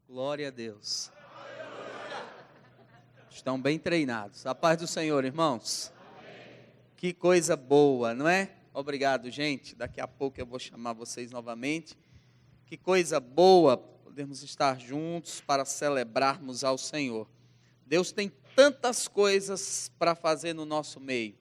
Glória a Deus. Estão bem treinados. A paz do Senhor, irmãos. Que coisa boa, não é? Obrigado, gente. Daqui a pouco eu vou chamar vocês novamente. Que coisa boa podermos estar juntos para celebrarmos ao Senhor. Deus tem tantas coisas para fazer no nosso meio.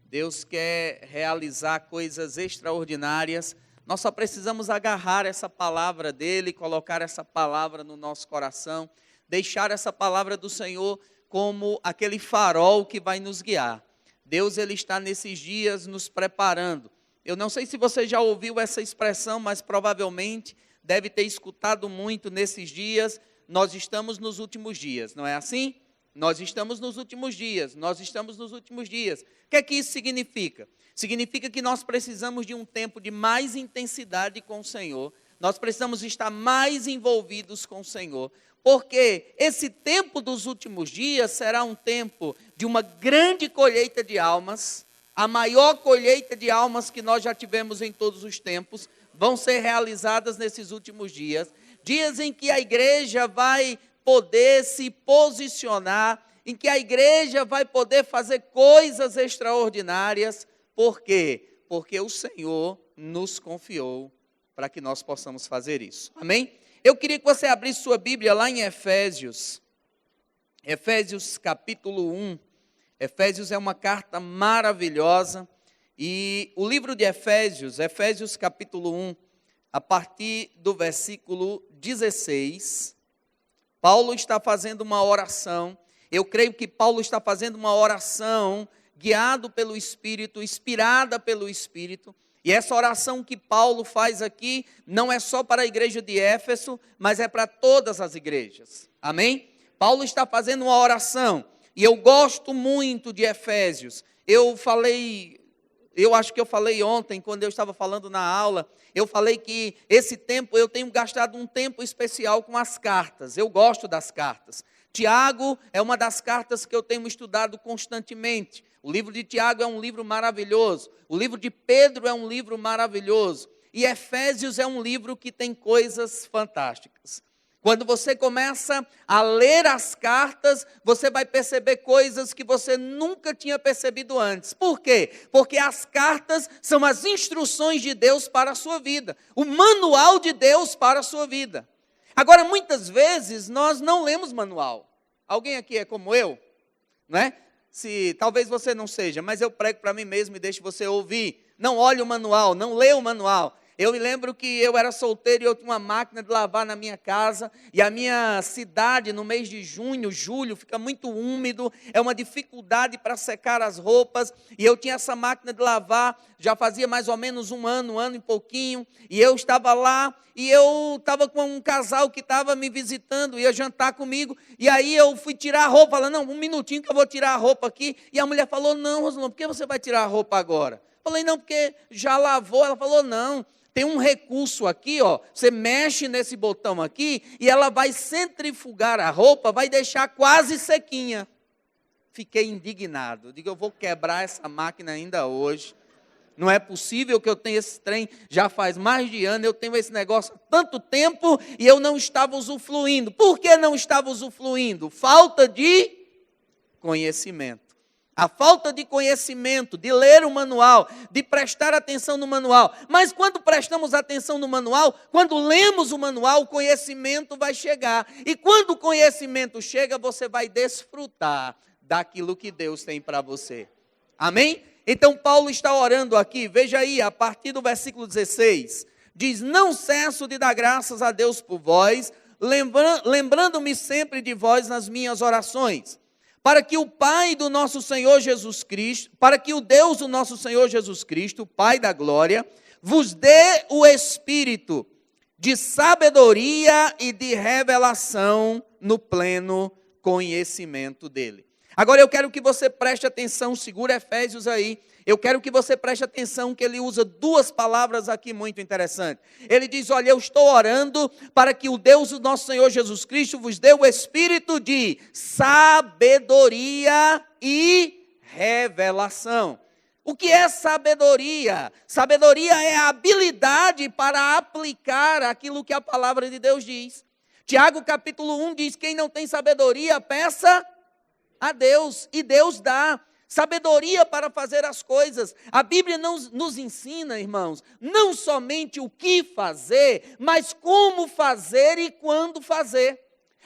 Deus quer realizar coisas extraordinárias. Nós só precisamos agarrar essa palavra dele, colocar essa palavra no nosso coração, deixar essa palavra do Senhor como aquele farol que vai nos guiar. Deus, ele está nesses dias nos preparando. Eu não sei se você já ouviu essa expressão, mas provavelmente deve ter escutado muito nesses dias. Nós estamos nos últimos dias, não é assim? Nós estamos nos últimos dias, nós estamos nos últimos dias. O que é que isso significa? Significa que nós precisamos de um tempo de mais intensidade com o Senhor. Nós precisamos estar mais envolvidos com o Senhor. Porque esse tempo dos últimos dias será um tempo de uma grande colheita de almas. A maior colheita de almas que nós já tivemos em todos os tempos vão ser realizadas nesses últimos dias. Dias em que a igreja vai poder se posicionar, em que a igreja vai poder fazer coisas extraordinárias. Por quê? Porque o Senhor nos confiou para que nós possamos fazer isso. Amém? Eu queria que você abrisse sua Bíblia lá em Efésios. Efésios capítulo 1. Efésios é uma carta maravilhosa. E o livro de Efésios, Efésios capítulo 1, a partir do versículo 16, Paulo está fazendo uma oração. Eu creio que Paulo está fazendo uma oração guiado pelo Espírito, inspirada pelo Espírito. E essa oração que Paulo faz aqui não é só para a igreja de Éfeso, mas é para todas as igrejas. Amém? Paulo está fazendo uma oração. E eu gosto muito de Efésios. Eu acho que eu falei ontem, quando eu estava falando na aula, eu falei que esse tempo, eu tenho gastado um tempo especial com as cartas. Eu gosto das cartas. Tiago é uma das cartas que eu tenho estudado constantemente. O livro de Tiago é um livro maravilhoso. O livro de Pedro é um livro maravilhoso. E Efésios é um livro que tem coisas fantásticas. Quando você começa a ler as cartas, você vai perceber coisas que você nunca tinha percebido antes. Por quê? Porque as cartas são as instruções de Deus para a sua vida. O manual de Deus para a sua vida. Agora, muitas vezes, nós não lemos manual. Alguém aqui é como eu? Não é? Talvez você não seja, mas eu prego para mim mesmo e deixo você ouvir. Não olhe o manual, não leia o manual. Eu me lembro que eu era solteiro e eu tinha uma máquina de lavar na minha casa. E a minha cidade, no mês de junho, julho, fica muito úmido. É uma dificuldade para secar as roupas. E eu tinha essa máquina de lavar, já fazia mais ou menos um ano e pouquinho. E eu estava lá e eu estava com um casal que estava me visitando, ia jantar comigo. E aí eu fui tirar a roupa. Falei, não, um minutinho que eu vou tirar a roupa aqui. E a mulher falou, não, Rosolão, por que você vai tirar a roupa agora? Falei, não, porque já lavou. Ela falou, não. Tem um recurso aqui, ó, você mexe nesse botão aqui e ela vai centrifugar a roupa, vai deixar quase sequinha. Fiquei indignado, digo, eu vou quebrar essa máquina ainda hoje. Não é possível que eu tenha esse trem, já faz mais de ano, eu tenho esse negócio há tanto tempo e eu não estava usufruindo. Por que não estava usufruindo? Falta de conhecimento. A falta de conhecimento, de ler o manual, de prestar atenção no manual. Mas quando prestamos atenção no manual, quando lemos o manual, o conhecimento vai chegar. E quando o conhecimento chega, você vai desfrutar daquilo que Deus tem para você. Amém? Então Paulo está orando aqui, veja aí, a partir do versículo 16. Diz, não cesso de dar graças a Deus por vós, lembrando-me sempre de vós nas minhas orações. Para que o Pai do nosso Senhor Jesus Cristo, para que o Deus do nosso Senhor Jesus Cristo, Pai da glória, vos dê o espírito de sabedoria e de revelação no pleno conhecimento dele. Agora eu quero que você preste atenção, segura Efésios aí, eu quero que você preste atenção que ele usa duas palavras aqui muito interessantes. Ele diz, olha, eu estou orando para que o Deus do nosso Senhor Jesus Cristo vos dê o espírito de sabedoria e revelação. O que é sabedoria? Sabedoria é a habilidade para aplicar aquilo que a palavra de Deus diz. Tiago capítulo 1 diz: quem não tem sabedoria, peça a Deus, e Deus dá sabedoria para fazer as coisas. A Bíblia nos ensina, irmãos, não somente o que fazer, mas como fazer e quando fazer.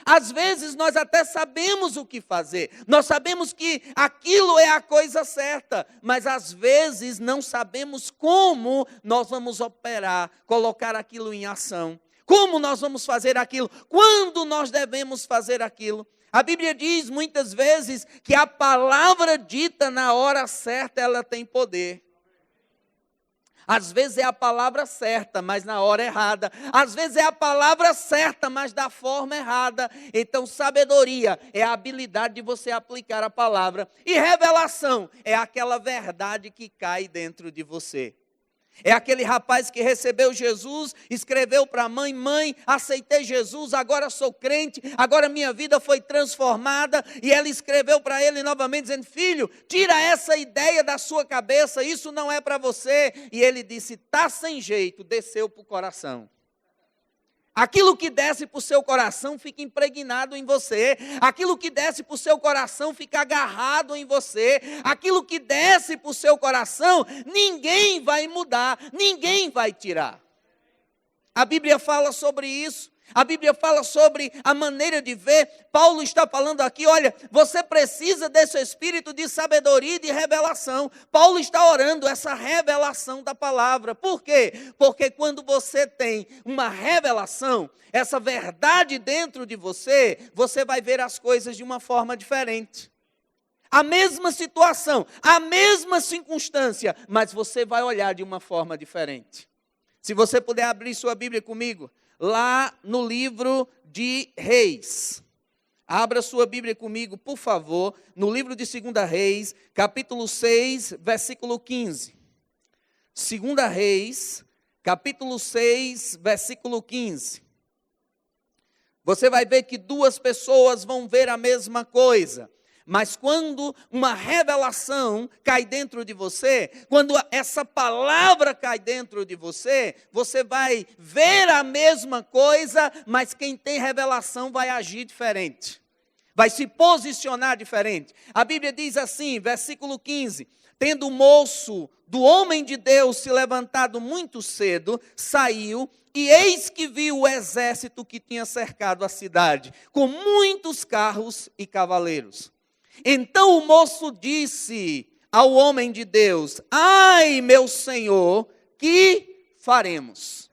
Às vezes nós até sabemos o que fazer, nós sabemos que aquilo é a coisa certa, mas às vezes não sabemos como nós vamos operar, colocar aquilo em ação. Como nós vamos fazer aquilo? Quando nós devemos fazer aquilo? A Bíblia diz muitas vezes que a palavra dita na hora certa, ela tem poder. Às vezes é a palavra certa, mas na hora errada. Às vezes é a palavra certa, mas da forma errada. Então, sabedoria é a habilidade de você aplicar a palavra. E revelação é aquela verdade que cai dentro de você. É aquele rapaz que recebeu Jesus, escreveu para a mãe: mãe, aceitei Jesus, agora sou crente, agora minha vida foi transformada. E ela escreveu para ele novamente, dizendo: filho, tira essa ideia da sua cabeça, isso não é para você. E ele disse: está sem jeito, desceu para o coração. Aquilo que desce para o seu coração fica impregnado em você. Aquilo que desce para o seu coração fica agarrado em você. Aquilo que desce para o seu coração, ninguém vai mudar, ninguém vai tirar. A Bíblia fala sobre isso. A Bíblia fala sobre a maneira de ver. Paulo está falando aqui: olha, você precisa desse espírito de sabedoria e de revelação. Paulo está orando essa revelação da palavra. Por quê? Porque quando você tem uma revelação, essa verdade dentro de você, você vai ver as coisas de uma forma diferente. A mesma situação, a mesma circunstância, mas você vai olhar de uma forma diferente. Se você puder abrir sua Bíblia comigo, lá no livro de Reis. Abra sua Bíblia comigo, por favor, no livro de 2 Reis, capítulo 6, versículo 15. 2 Reis, capítulo 6, versículo 15. Você vai ver que duas pessoas vão ver a mesma coisa. Mas quando uma revelação cai dentro de você, quando essa palavra cai dentro de você, você vai ver a mesma coisa, mas quem tem revelação vai agir diferente. Vai se posicionar diferente. A Bíblia diz assim, versículo 15: tendo o moço do homem de Deus se levantado muito cedo, saiu, e eis que viu o exército que tinha cercado a cidade, com muitos carros e cavaleiros. Então o moço disse ao homem de Deus: ai, meu senhor, que faremos?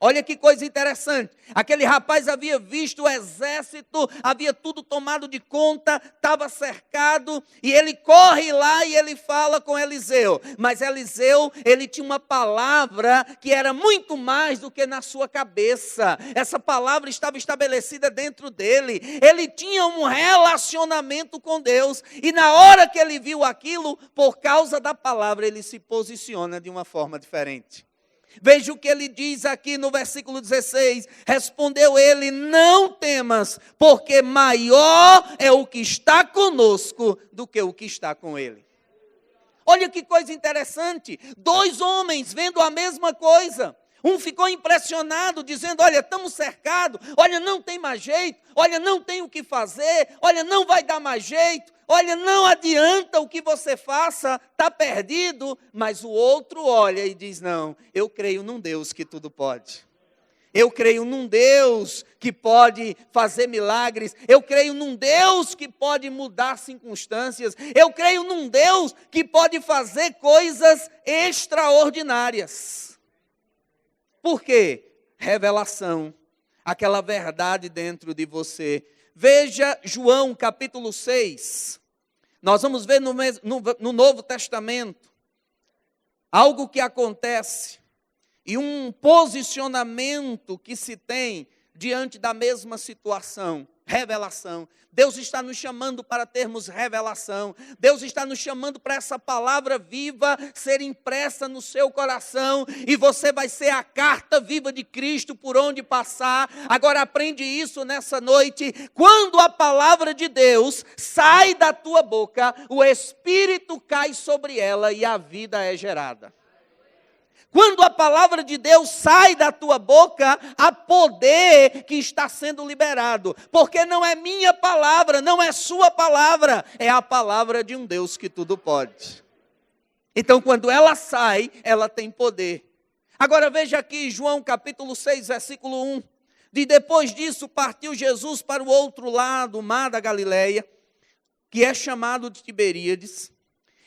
Olha que coisa interessante. Aquele rapaz havia visto o exército, havia tudo tomado de conta, estava cercado, e ele corre lá e ele fala com Eliseu. Mas Eliseu, ele tinha uma palavra que era muito mais do que na sua cabeça. Essa palavra estava estabelecida dentro dele. Ele tinha um relacionamento com Deus. E na hora que ele viu aquilo, por causa da palavra, ele se posiciona de uma forma diferente. Veja o que ele diz aqui no versículo 16. Respondeu ele: não temas, porque maior é o que está conosco do que o que está com ele. Olha que coisa interessante. Dois homens vendo a mesma coisa. Um ficou impressionado, dizendo: olha, estamos cercados, olha, não tem mais jeito, olha, não tem o que fazer, olha, não vai dar mais jeito, olha, não adianta o que você faça, está perdido. Mas o outro olha e diz: não, eu creio num Deus que tudo pode. Eu creio num Deus que pode fazer milagres. Eu creio num Deus que pode mudar circunstâncias. Eu creio num Deus que pode fazer coisas extraordinárias. Por quê? Revelação, aquela verdade dentro de você. Veja João capítulo 6. Nós vamos ver no Novo Testamento algo que acontece e um posicionamento que se tem diante da mesma situação. Revelação. Deus está nos chamando para termos revelação. Deus está nos chamando para essa palavra viva ser impressa no seu coração. E você vai ser a carta viva de Cristo por onde passar. Agora aprende isso nessa noite. Quando a palavra de Deus sai da tua boca, o Espírito cai sobre ela e a vida é gerada. Quando a palavra de Deus sai da tua boca, há poder que está sendo liberado. Porque não é minha palavra, não é sua palavra, é a palavra de um Deus que tudo pode. Então, quando ela sai, ela tem poder. Agora veja aqui, João capítulo 6, versículo 1. Depois disso, partiu Jesus para o outro lado, o mar da Galileia, que é chamado de Tiberíades,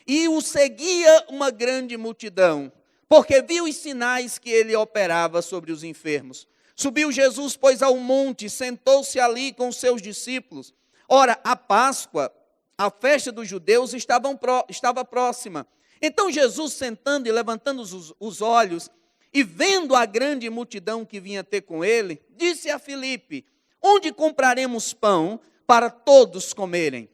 e o seguia uma grande multidão, porque viu os sinais que ele operava sobre os enfermos. Subiu Jesus, pois, ao monte, sentou-se ali com os seus discípulos. Ora, a Páscoa, a festa dos judeus, estava próxima. Então Jesus, sentando e levantando os olhos, e vendo a grande multidão que vinha ter com ele, disse a Filipe: onde compraremos pão para todos comerem?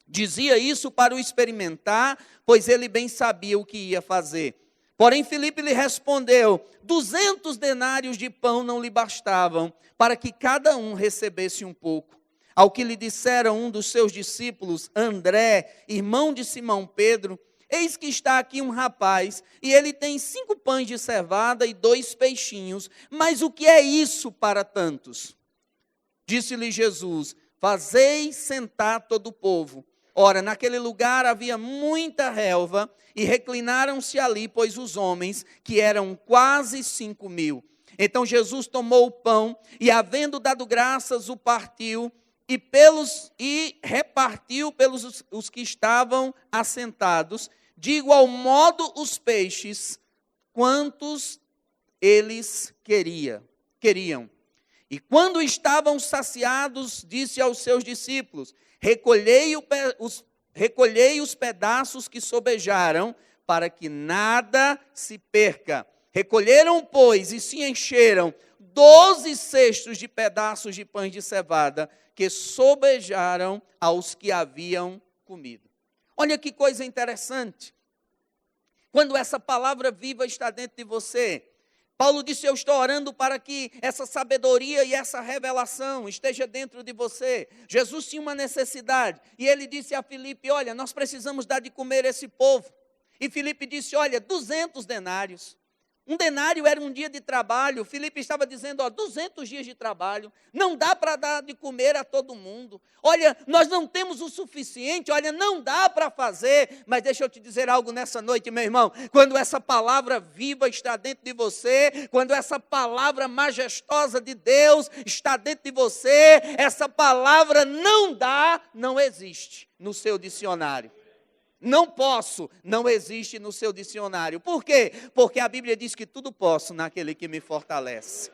Dizia isso para o experimentar, pois ele bem sabia o que ia fazer. Porém, Filipe lhe respondeu: 200 denários de pão não lhe bastavam, para que cada um recebesse um pouco. Ao que lhe disseram um dos seus discípulos, André, irmão de Simão Pedro: eis que está aqui um rapaz, e ele tem 5 pães de cevada e 2 peixinhos, mas o que é isso para tantos? Disse-lhe Jesus: fazei sentar todo o povo. Ora, naquele lugar havia muita relva, e reclinaram-se ali, pois os homens, que eram quase 5.000. Então Jesus tomou o pão, e havendo dado graças, o partiu, e repartiu pelos os que estavam assentados, de igual modo os peixes, quantos eles queriam. E quando estavam saciados, disse aos seus discípulos: recolhei os pedaços que sobejaram, para que nada se perca. Recolheram, pois, e se encheram 12 cestos de pedaços de pães de cevada, que sobejaram aos que haviam comido. Olha que coisa interessante. Quando essa palavra viva está dentro de você, Paulo disse: eu estou orando para que essa sabedoria e essa revelação esteja dentro de você. Jesus tinha uma necessidade, e ele disse a Filipe: olha, nós precisamos dar de comer esse povo. E Filipe disse: olha, 200 denários. Um denário era um dia de trabalho. Filipe estava dizendo: 200 dias de trabalho, não dá para dar de comer a todo mundo. Olha, nós não temos o suficiente, olha, não dá para fazer. Mas deixa eu te dizer algo nessa noite, meu irmão. Quando essa palavra viva está dentro de você, quando essa palavra majestosa de Deus está dentro de você, essa palavra não existe no seu dicionário. Não posso, não existe no seu dicionário. Por quê? Porque a Bíblia diz que tudo posso naquele que me fortalece.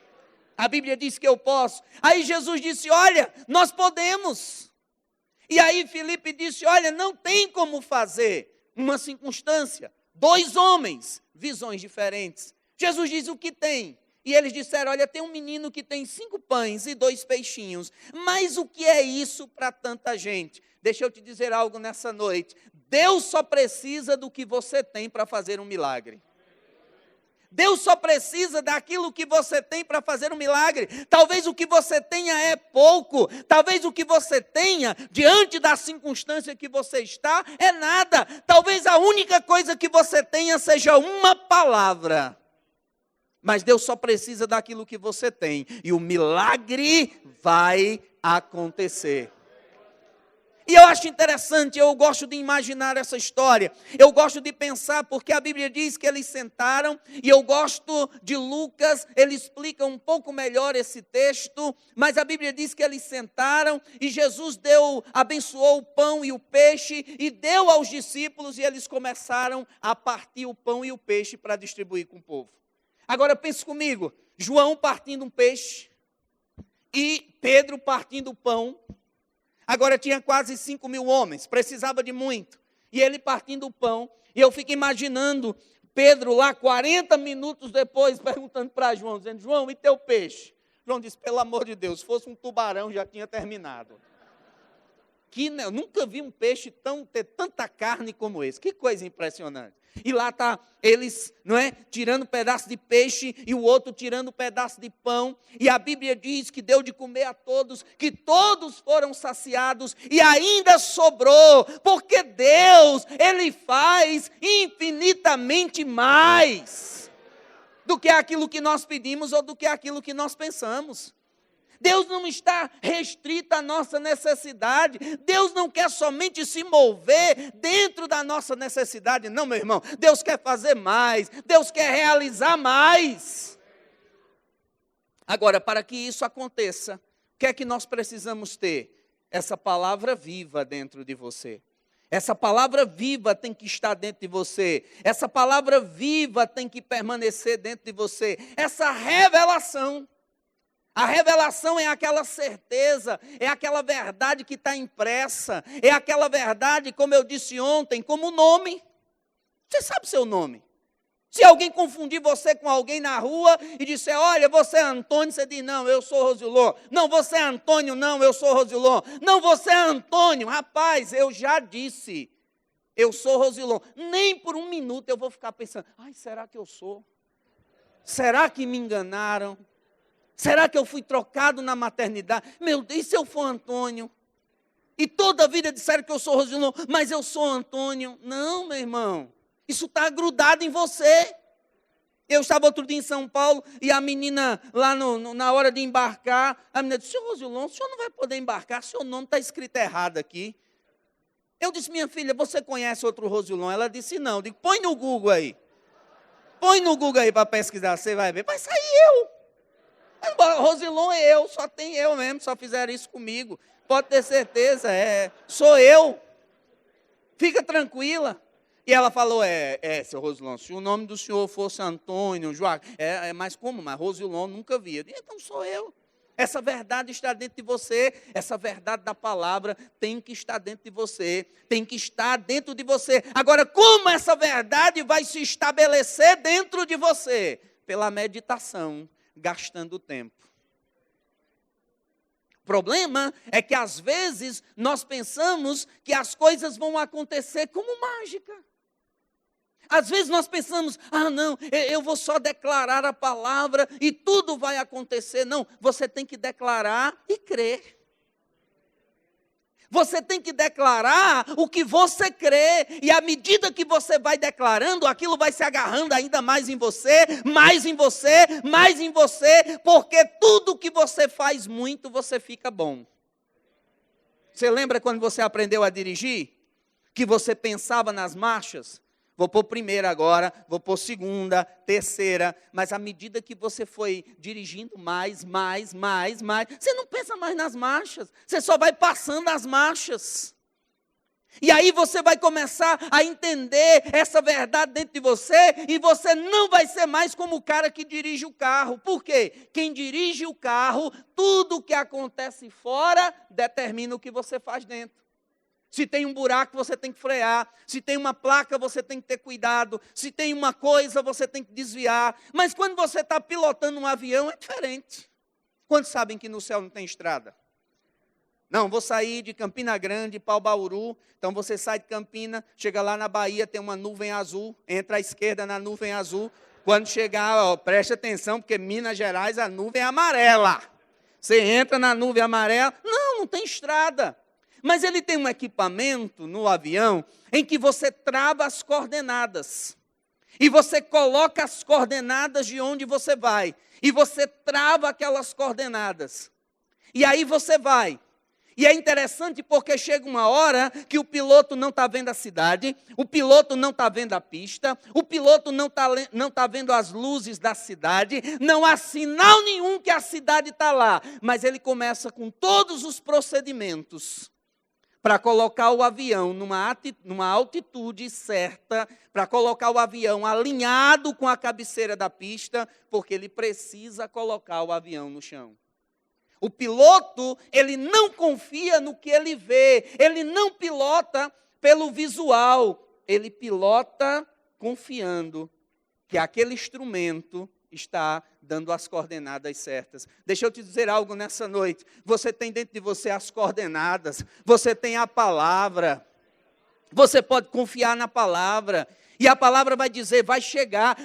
A Bíblia diz que eu posso. Aí Jesus disse: olha, nós podemos. E aí Filipe disse: olha, não tem como fazer. Uma circunstância, 2 homens, visões diferentes. Jesus diz: o que tem? E eles disseram: olha, tem um menino que tem 5 pães e 2 peixinhos. Mas o que é isso para tanta gente? Deixa eu te dizer algo nessa noite. Deus só precisa do que você tem para fazer um milagre. Deus só precisa daquilo que você tem para fazer um milagre. Talvez o que você tenha é pouco. Talvez o que você tenha, diante da circunstância que você está, é nada. Talvez a única coisa que você tenha seja uma palavra. Mas Deus só precisa daquilo que você tem. E o milagre vai acontecer. E eu acho interessante, eu gosto de imaginar essa história. Eu gosto de pensar, porque a Bíblia diz que eles sentaram, e eu gosto de Lucas, ele explica um pouco melhor esse texto, mas a Bíblia diz que eles sentaram, e Jesus abençoou o pão e o peixe, e deu aos discípulos, e eles começaram a partir o pão e o peixe para distribuir com o povo. Agora pense comigo, João partindo um peixe, e Pedro partindo o pão. Agora tinha quase 5.000 homens, precisava de muito. E ele partindo o pão, e eu fico imaginando Pedro lá 40 minutos depois, perguntando para João, dizendo: João, e teu peixe? João disse: pelo amor de Deus, se fosse um tubarão já tinha terminado. Eu nunca vi um peixe ter tanta carne como esse. Que coisa impressionante. E lá está eles, não é, tirando um pedaço de peixe e o outro tirando um pedaço de pão. E a Bíblia diz que deu de comer a todos, que todos foram saciados e ainda sobrou. Porque Deus, Ele faz infinitamente mais. do que aquilo que nós pedimos ou do que aquilo que nós pensamos. Deus não está restrito à nossa necessidade. Deus não quer somente se mover dentro da nossa necessidade. Não, meu irmão. Deus quer fazer mais. Deus quer realizar mais. Agora, para que isso aconteça, o que é que nós precisamos ter? Essa palavra viva dentro de você. Essa palavra viva tem que estar dentro de você. Essa palavra viva tem que permanecer dentro de você. Essa revelação. A revelação é aquela certeza, é aquela verdade que está impressa. É aquela verdade, como eu disse ontem, como o nome. Você sabe seu nome. Se alguém confundir você com alguém na rua e disser, olha, você é Antônio, você diz, não, eu sou Rosilon. Não, você é Antônio, não, eu sou Rosilon. Não, você é Antônio. Rapaz, eu já disse, eu sou Rosilon. Nem por um minuto eu vou ficar pensando, ai, será que eu sou? Será que me enganaram? Será que eu fui trocado na maternidade? Meu Deus, e se eu for Antônio? E toda a vida disseram que eu sou Rosilon, mas eu sou Antônio. Não, meu irmão. Isso está grudado em você. Eu estava outro dia em São Paulo e a menina lá na hora de embarcar, a menina disse, senhor Rosilon, o senhor não vai poder embarcar, seu nome está escrito errado aqui. Eu disse, minha filha, você conhece outro Rosilon? Ela disse, não. Eu digo, põe no Google aí. Põe no Google aí para pesquisar, você vai ver. Vai sair eu. Rosilon é eu, só tem eu mesmo, só fizeram isso comigo. Pode ter certeza, sou eu. Fica tranquila. E ela falou, seu Rosilon, se o nome do senhor fosse Antônio, Joaquim, mas como? Mas Rosilon nunca vi. Eu disse, então sou eu. Essa verdade está dentro de você, essa verdade da palavra tem que estar dentro de você, tem que estar dentro de você. Agora, como essa verdade vai se estabelecer dentro de você? Pela meditação, gastando tempo. O problema é que às vezes nós pensamos que as coisas vão acontecer como mágica. Às vezes nós pensamos, não, eu vou só declarar a palavra e tudo vai acontecer. Não, você tem que declarar e crer. Você tem que declarar o que você crê. E à medida que você vai declarando, aquilo vai se agarrando ainda mais em você, mais em você, mais em você. Porque tudo que você faz muito, você fica bom. Você lembra quando você aprendeu a dirigir? Que você pensava nas marchas? Vou pôr primeira agora, vou pôr segunda, terceira, mas à medida que você foi dirigindo mais, você não pensa mais nas marchas, você só vai passando as marchas. E aí você vai começar a entender essa verdade dentro de você, e você não vai ser mais como o cara que dirige o carro. Por quê? Quem dirige o carro, tudo o que acontece fora, determina o que você faz dentro. Se tem um buraco, você tem que frear. Se tem uma placa, você tem que ter cuidado. Se tem uma coisa, você tem que desviar. Mas quando você está pilotando um avião, é diferente. Quantos sabem que no céu não tem estrada? Não, vou sair de Campina Grande para o Bauru. Então você sai de Campina, chega lá na Bahia, tem uma nuvem azul. Entra à esquerda na nuvem azul. Quando chegar, preste atenção, porque Minas Gerais a nuvem é amarela. Você entra na nuvem amarela. Não tem estrada. Mas ele tem um equipamento no avião em que você trava as coordenadas. E você coloca as coordenadas de onde você vai. E você trava aquelas coordenadas. E aí você vai. E é interessante porque chega uma hora que o piloto não está vendo a cidade, o piloto não está vendo a pista, o piloto não tá vendo as luzes da cidade, não há sinal nenhum que a cidade está lá. Mas ele começa com todos os procedimentos para colocar o avião numa altitude certa, para colocar o avião alinhado com a cabeceira da pista, porque ele precisa colocar o avião no chão. O piloto, ele não confia no que ele vê, ele não pilota pelo visual, ele pilota confiando que aquele instrumento está dando as coordenadas certas. Deixa eu te dizer algo nessa noite. Você tem dentro de você as coordenadas, você tem a palavra, você pode confiar na palavra. E a palavra vai dizer, vai chegar,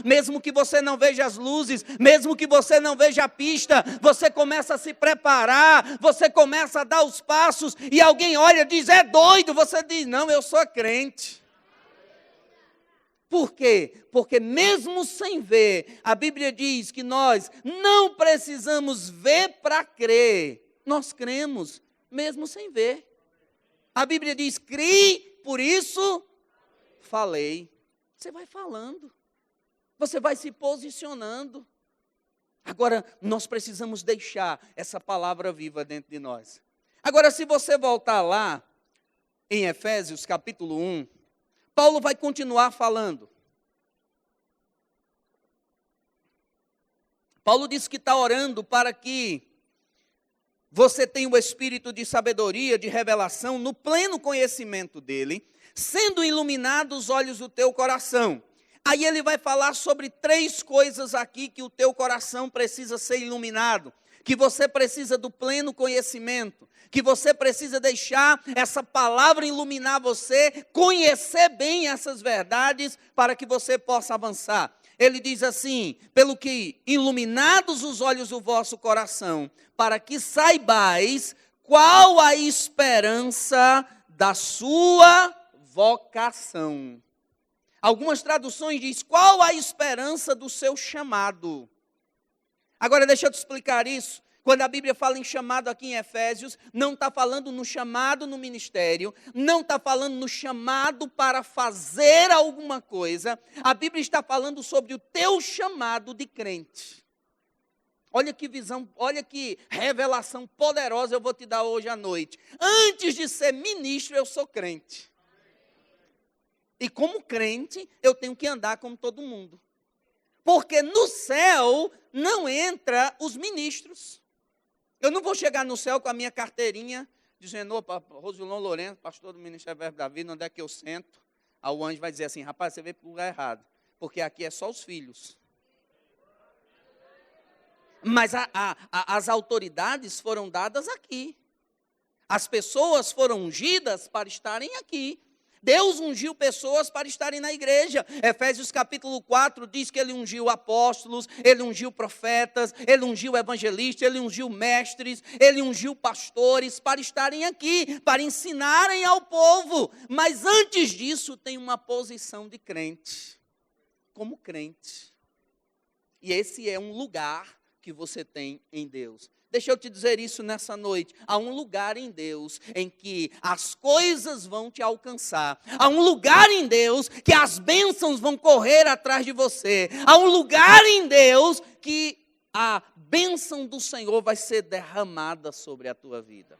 mesmo que você não veja as luzes, mesmo que você não veja a pista, você começa a se preparar, você começa a dar os passos, e alguém olha e diz, é doido, você diz, não, eu sou crente. Por quê? Porque mesmo sem ver, a Bíblia diz que nós não precisamos ver para crer. Nós cremos, mesmo sem ver. A Bíblia diz, criei, por isso falei. Você vai falando. Você vai se posicionando. Agora, nós precisamos deixar essa palavra viva dentro de nós. Agora, se você voltar lá, em Efésios capítulo 1, Paulo vai continuar falando. Paulo diz que está orando para que você tenha o espírito de sabedoria, de revelação, no pleno conhecimento dele, sendo iluminados os olhos do teu coração. Aí ele vai falar sobre 3 coisas aqui que o teu coração precisa ser iluminado, que você precisa do pleno conhecimento, que você precisa deixar essa palavra iluminar você, conhecer bem essas verdades para que você possa avançar. Ele diz assim, pelo que iluminados os olhos do vosso coração, para que saibais qual a esperança da sua vocação. Algumas traduções diz, qual a esperança do seu chamado? Agora deixa eu te explicar isso. Quando a Bíblia fala em chamado aqui em Efésios, não está falando no chamado no ministério, não está falando no chamado para fazer alguma coisa. A Bíblia está falando sobre o teu chamado de crente. Olha que visão, olha que revelação poderosa eu vou te dar hoje à noite. Antes de ser ministro, eu sou crente. E como crente, eu tenho que andar como todo mundo. Porque no céu não entra os ministros. Eu não vou chegar no céu com a minha carteirinha, dizendo, opa, Rosilon Lourenço, pastor do Ministério Verbo da Vida, onde é que eu sento? Aí o anjo vai dizer assim, rapaz, você veio para o lugar errado, porque aqui é só os filhos. Mas as autoridades foram dadas aqui. As pessoas foram ungidas para estarem aqui. Deus ungiu pessoas para estarem na igreja. Efésios capítulo 4 diz que ele ungiu apóstolos, ele ungiu profetas, ele ungiu evangelistas, ele ungiu mestres, ele ungiu pastores para estarem aqui, para ensinarem ao povo. Mas antes disso tem uma posição de crente, como crente. E esse é um lugar que você tem em Deus. Deixa eu te dizer isso nessa noite. Há um lugar em Deus em que as coisas vão te alcançar. Há um lugar em Deus que as bênçãos vão correr atrás de você. Há um lugar em Deus que a bênção do Senhor vai ser derramada sobre a tua vida.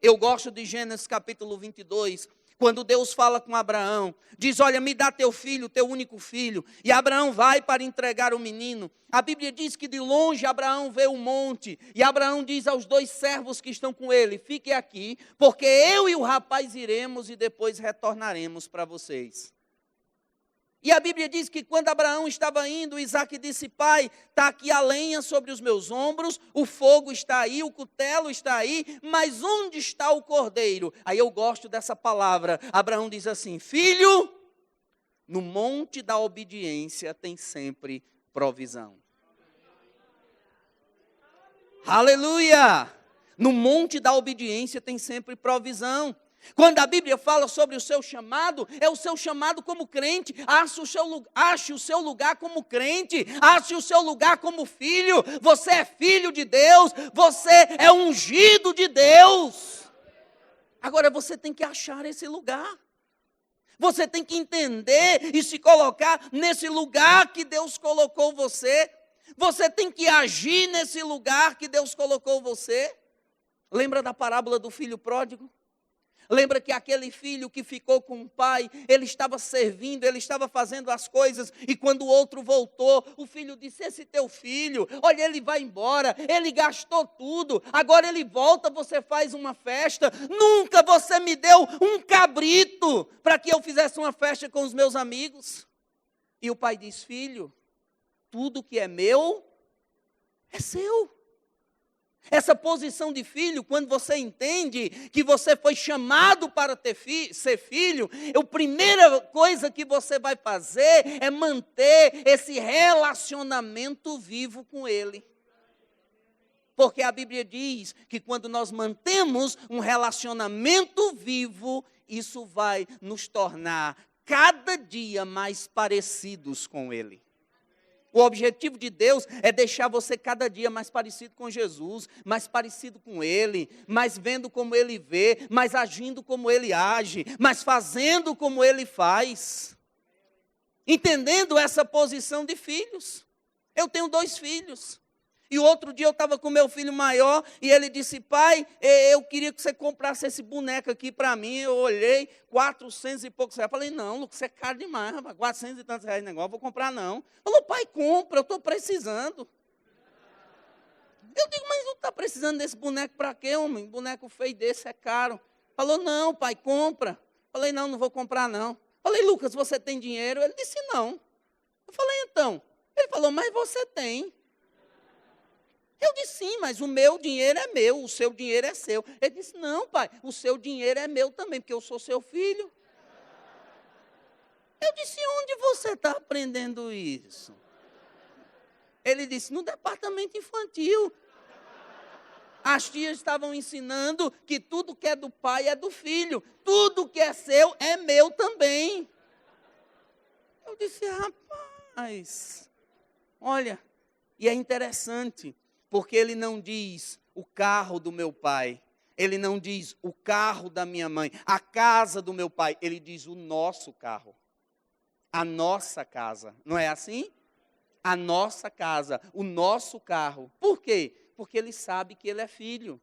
Eu gosto de Gênesis capítulo 22, quando Deus fala com Abraão, diz, olha, me dá teu filho, teu único filho. E Abraão vai para entregar o menino. A Bíblia diz que de longe Abraão vê um monte. E Abraão diz aos 2 servos que estão com ele, fiquem aqui, porque eu e o rapaz iremos e depois retornaremos para vocês. E a Bíblia diz que quando Abraão estava indo, Isaac disse, pai, está aqui a lenha sobre os meus ombros, o fogo está aí, o cutelo está aí, mas onde está o cordeiro? Aí eu gosto dessa palavra. Abraão diz assim, filho, no monte da obediência tem sempre provisão. Aleluia! No monte da obediência tem sempre provisão. Quando a Bíblia fala sobre o seu chamado, é o seu chamado como crente. Ache o seu lugar como crente, ache o seu lugar como filho. Você é filho de Deus, você é ungido de Deus. Agora você tem que achar esse lugar. Você tem que entender e se colocar nesse lugar que Deus colocou você. Você tem que agir nesse lugar que Deus colocou você. Lembra da parábola do filho pródigo? Lembra que aquele filho que ficou com o pai, ele estava servindo, ele estava fazendo as coisas, e quando o outro voltou, o filho disse, esse teu filho, olha, ele vai embora, ele gastou tudo, agora ele volta, você faz uma festa, nunca você me deu um cabrito para que eu fizesse uma festa com os meus amigos. E o pai diz, filho, tudo que é meu, é seu. Essa posição de filho, quando você entende que você foi chamado para ser filho, a primeira coisa que você vai fazer é manter esse relacionamento vivo com ele. Porque a Bíblia diz que quando nós mantemos um relacionamento vivo, isso vai nos tornar cada dia mais parecidos com Ele. O objetivo de Deus é deixar você cada dia mais parecido com Jesus, mais parecido com Ele, mais vendo como Ele vê, mais agindo como Ele age, mais fazendo como Ele faz. Entendendo essa posição de filhos. Eu tenho 2 filhos. E o outro dia eu estava com meu filho maior e ele disse, pai, eu queria que você comprasse esse boneco aqui para mim. Eu olhei, 400 e poucos reais. Eu falei, não, Lucas, isso é caro demais, rapaz, 400 e tantos reais de negócio, vou comprar não. Falou, pai, compra, eu estou precisando. Eu digo, mas não está precisando desse boneco para quê, homem? Boneco feio desse é caro. Falou, não, pai, compra. Falei, não, não vou comprar não. Falei, Lucas, você tem dinheiro? Ele disse, não. Eu falei, então. Ele falou, mas você tem. Eu disse, sim, mas o meu dinheiro é meu, o seu dinheiro é seu. Ele disse, não, pai, o seu dinheiro é meu também, porque eu sou seu filho. Eu disse, onde você está aprendendo isso? Ele disse, no departamento infantil. As tias estavam ensinando que tudo que é do pai é do filho. Tudo que é seu é meu também. Eu disse, rapaz, olha, e é interessante, porque ele não diz o carro do meu pai, ele não diz o carro da minha mãe, a casa do meu pai, ele diz o nosso carro, a nossa casa, não é assim? A nossa casa, o nosso carro. Por quê? Porque ele sabe que ele é filho.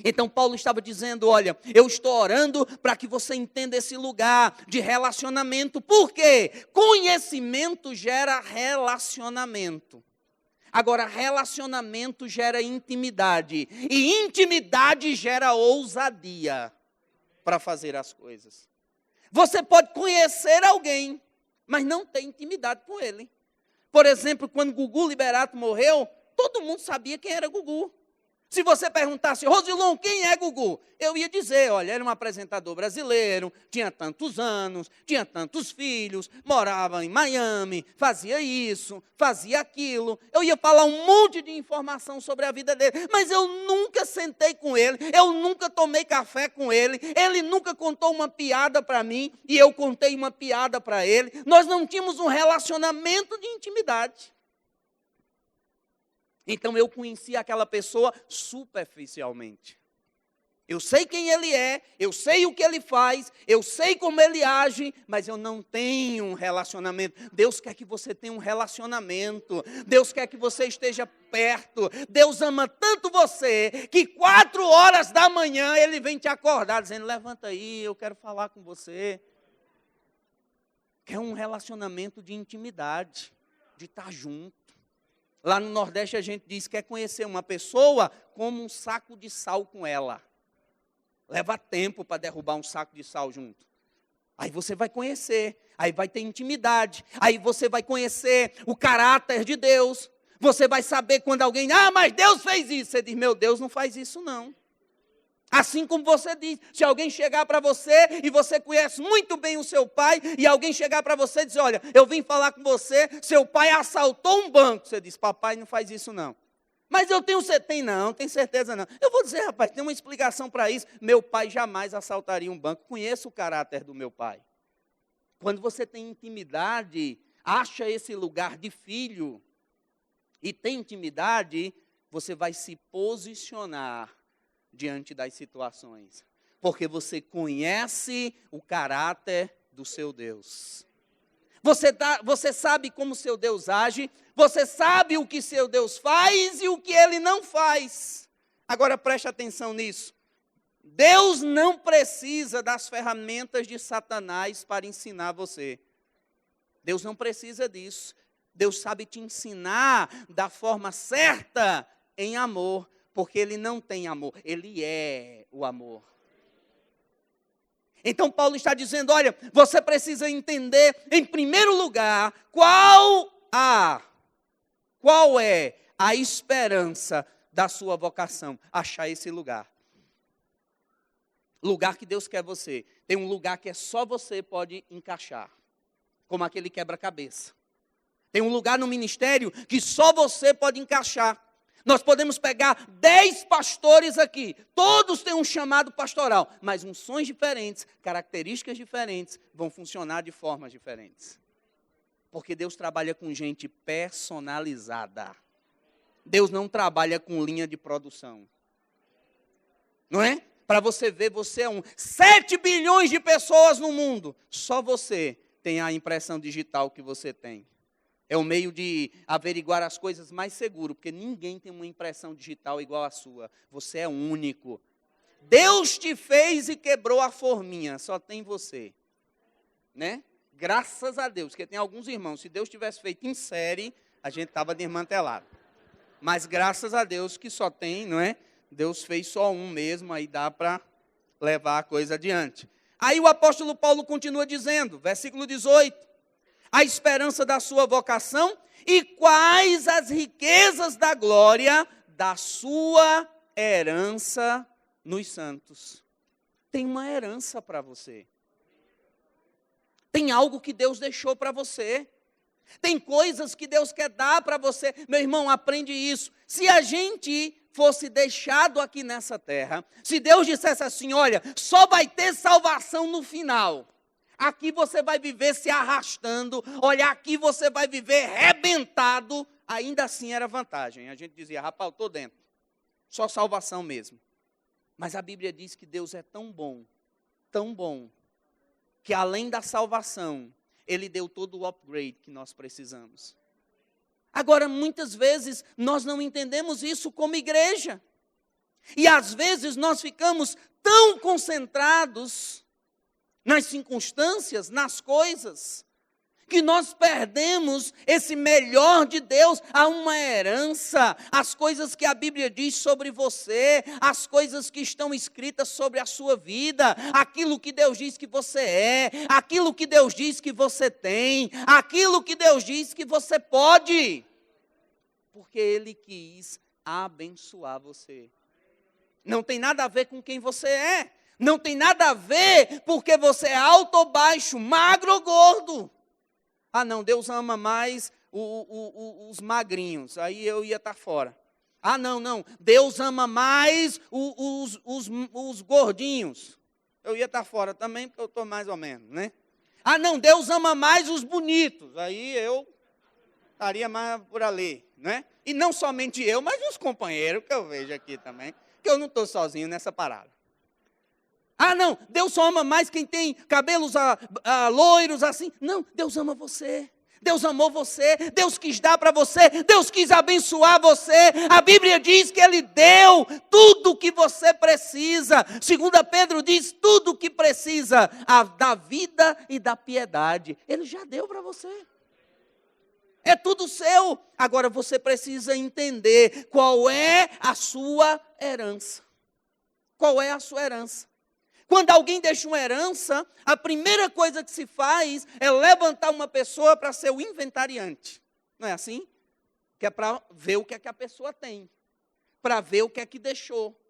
Então Paulo estava dizendo, olha, eu estou orando para que você entenda esse lugar de relacionamento. Por quê? Conhecimento gera relacionamento. Agora, relacionamento gera intimidade. E intimidade gera ousadia para fazer as coisas. Você pode conhecer alguém, mas não ter intimidade com ele. Por exemplo, quando Gugu Liberato morreu, todo mundo sabia quem era Gugu. Se você perguntasse, Rosilon, quem é Gugu? Eu ia dizer, olha, era um apresentador brasileiro, tinha tantos anos, tinha tantos filhos, morava em Miami, fazia isso, fazia aquilo. Eu ia falar um monte de informação sobre a vida dele, mas eu nunca sentei com ele, eu nunca tomei café com ele, ele nunca contou uma piada para mim e eu contei uma piada para ele. Nós não tínhamos um relacionamento de intimidade. Então eu conheci aquela pessoa superficialmente. Eu sei quem ele é, eu sei o que ele faz, eu sei como ele age, mas eu não tenho um relacionamento. Deus quer que você tenha um relacionamento. Deus quer que você esteja perto. Deus ama tanto você que 4 horas da manhã ele vem te acordar dizendo, levanta aí, eu quero falar com você. Quer um relacionamento de intimidade, de estar junto. Lá no Nordeste a gente diz que quer conhecer uma pessoa como um saco de sal com ela. Leva tempo para derrubar um saco de sal junto. Aí você vai conhecer, aí vai ter intimidade, aí você vai conhecer o caráter de Deus. Você vai saber quando alguém, mas Deus fez isso. Você diz, meu Deus não faz isso não. Assim como você diz, se alguém chegar para você e você conhece muito bem o seu pai, e alguém chegar para você e dizer, olha, eu vim falar com você, seu pai assaltou um banco. Você diz, papai não faz isso não. Mas eu tenho certeza, não, tem certeza não. Eu vou dizer, rapaz, tem uma explicação para isso. Meu pai jamais assaltaria um banco. Conheço o caráter do meu pai. Quando você tem intimidade, acha esse lugar de filho, e tem intimidade, você vai se posicionar diante das situações, porque você conhece o caráter do seu Deus. Você sabe como seu Deus age, você sabe o que seu Deus faz e o que ele não faz. Agora preste atenção nisso. Deus não precisa das ferramentas de Satanás para ensinar você. Deus não precisa disso. Deus sabe te ensinar da forma certa em amor. Porque ele não tem amor, ele é o amor. Então Paulo está dizendo, olha, você precisa entender, em primeiro lugar, qual é a esperança da sua vocação. Achar esse lugar. Lugar que Deus quer você. Tem um lugar que é só você pode encaixar. Como aquele quebra-cabeça. Tem um lugar no ministério que só você pode encaixar. Nós podemos pegar 10 pastores aqui, todos têm um chamado pastoral, mas unções diferentes, características diferentes, vão funcionar de formas diferentes. Porque Deus trabalha com gente personalizada. Deus não trabalha com linha de produção. Não é? Para você ver, você é 7 bilhões de pessoas no mundo, só você tem a impressão digital que você tem. É o meio de averiguar as coisas mais seguro, porque ninguém tem uma impressão digital igual a sua. Você é único. Deus te fez e quebrou a forminha, só tem você. Né? Graças a Deus, porque tem alguns irmãos, se Deus tivesse feito em série, a gente estava desmantelado. Mas graças a Deus que só tem, não é? Deus fez só um mesmo, aí dá para levar a coisa adiante. Aí o apóstolo Paulo continua dizendo, versículo 18. A esperança da sua vocação e quais as riquezas da glória da sua herança nos santos. Tem uma herança para você. Tem algo que Deus deixou para você. Tem coisas que Deus quer dar para você. Meu irmão, aprende isso. Se a gente fosse deixado aqui nessa terra, se Deus dissesse assim, olha, só vai ter salvação no final. Aqui você vai viver se arrastando, olha, aqui você vai viver rebentado, ainda assim era vantagem. A gente dizia, rapaz, eu estou dentro, só salvação mesmo. Mas a Bíblia diz que Deus é tão bom, que além da salvação, Ele deu todo o upgrade que nós precisamos. Agora, muitas vezes, nós não entendemos isso como igreja. E às vezes nós ficamos tão concentrados nas circunstâncias, nas coisas, que nós perdemos esse melhor de Deus, há uma herança, as coisas que a Bíblia diz sobre você, as coisas que estão escritas sobre a sua vida, aquilo que Deus diz que você é, aquilo que Deus diz que você tem, aquilo que Deus diz que você pode, porque Ele quis abençoar você. Não tem nada a ver com quem você é. Não tem nada a ver porque você é alto ou baixo, magro ou gordo. Ah, não, Deus ama mais os magrinhos, aí eu ia estar fora. Ah, não, Deus ama mais os gordinhos. Eu ia estar fora também, porque eu estou mais ou menos, né? Ah, não, Deus ama mais os bonitos, aí eu estaria mais por ali, né? E não somente eu, mas os companheiros que eu vejo aqui também, que eu não estou sozinho nessa parada. Ah, não, Deus só ama mais quem tem cabelos loiros assim. Não, Deus ama você. Deus amou você. Deus quis dar para você. Deus quis abençoar você. A Bíblia diz que Ele deu tudo o que você precisa. 2 Pedro diz tudo o que precisa da vida e da piedade. Ele já deu para você. É tudo seu. Agora você precisa entender qual é a sua herança. Qual é a sua herança? Quando alguém deixa uma herança, a primeira coisa que se faz é levantar uma pessoa para ser o inventariante. Não é assim? Que é para ver o que é que a pessoa tem. Para ver o que é que deixou.